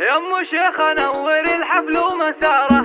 يا ام شيخ نور الحفل ومساره.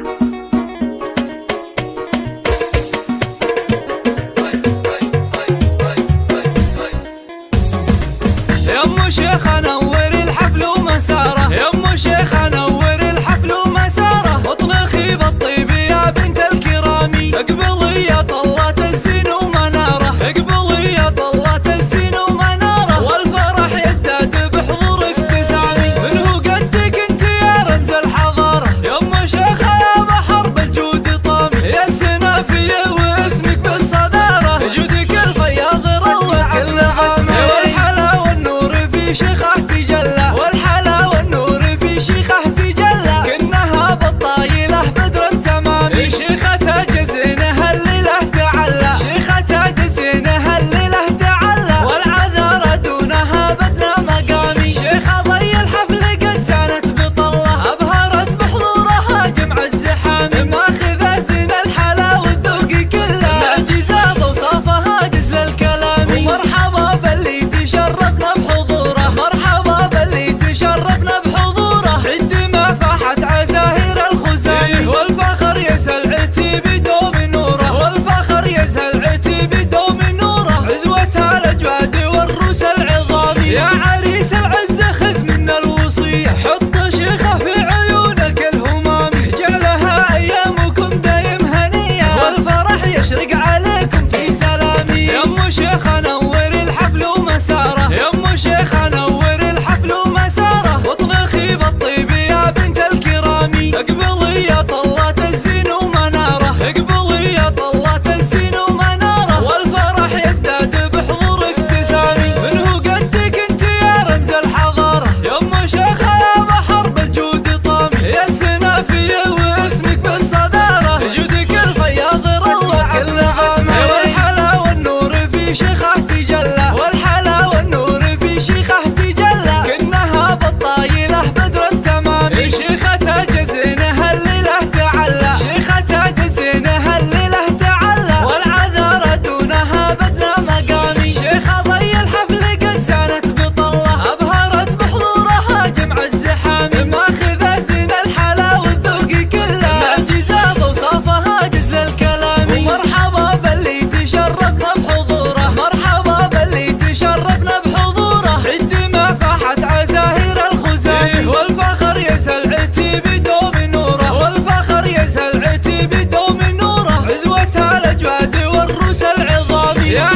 يا ام شيخ نور الحفل ومساره. يا ام شيخ نور الحفل ومساره. واطلقي بالطيب يا بنت الكرام. اقبلي يا طلات الزين ومناره. اقبلي يا طلات الزين ومناره. والفرح يزداد بحضور ابتسامي. منه قدك انت يا رمز الحضاره. يا ام شيخ يا بحر بالجود طامي. يا السنافيه واسمك بالصداره. جودك الفياض روى كل عامي. والحلا والنور في شيخه تجلى. والحلا والنور في شيخه تجلى. كنها بالطايله بدر تمامي. شيخه جزينها الليله تعلى. شيخه جزينها الليله تعلى. والعذارى دونها بدنا مقامي. شيخه ضي الحفل قد سانت بطله. ابهرت بحضورها جمع الزحام. ماخذه زين الحلا والذوق كله. معجزه بوصافها جزل الكلام. ومرحبا باللي تشرفنا بحضوره. مرحبا باللي تشرفنا بحضوره. عندما فاحت عزاهير الخزامي. والفخر يسهل عتيبي دوم نوره. والفخر يسهل عتيبي دوم نوره. عزوتها الاجواد والروس العظامي. يا عريس العز خذ منا الوصيه. حط شيخه في عيونك الهمام. جعلها ايامكم دايم هنيه. والفرح يشرق عليكم في سلامي. يا ام شيخ نور الحفل ومساره. يا ام شيخ نور الحفل ومساره. واطلقي بالطيب يا بنت الكرام. اقبلي يا طلات الزين ومناره. اقبلي يا طلات الزين ومناره. والفرح يزداد بحضور ابتسامي. منه قدك انت يا رمز الحضاره. يا ام شيخ يا بحر بالجود طامي. يا السنافيه واسمك بالصداره. جودك الفياض روى كل عامي. والحلا والنور في شيخه تجلى. والحلا والنور في شيخه تجلى. كنها بالطايله بدر تمامي. شيخه جزينها الليله تعلى. شيخه جزينها الليله تعلى. والعذارى دونها بدنا مقامي. شيخه ضي الحفل قد سانت بطله. ابهرت بحضورها جمع الزحام. ماخذه زين الحلا والذوق كله. معجزه بوصافها جزل الكلام. ومرحبا باللي تشرفنا بحضوره. مرحبا باللي تشرفنا بحضوره. عندما فاحت عزاهير الخزامي. والفخر يسهل عتيبي دوم نوره. والفخر يسهل عتيبي دوم نوره. عزوتها الاجواد والروس العظامي. يا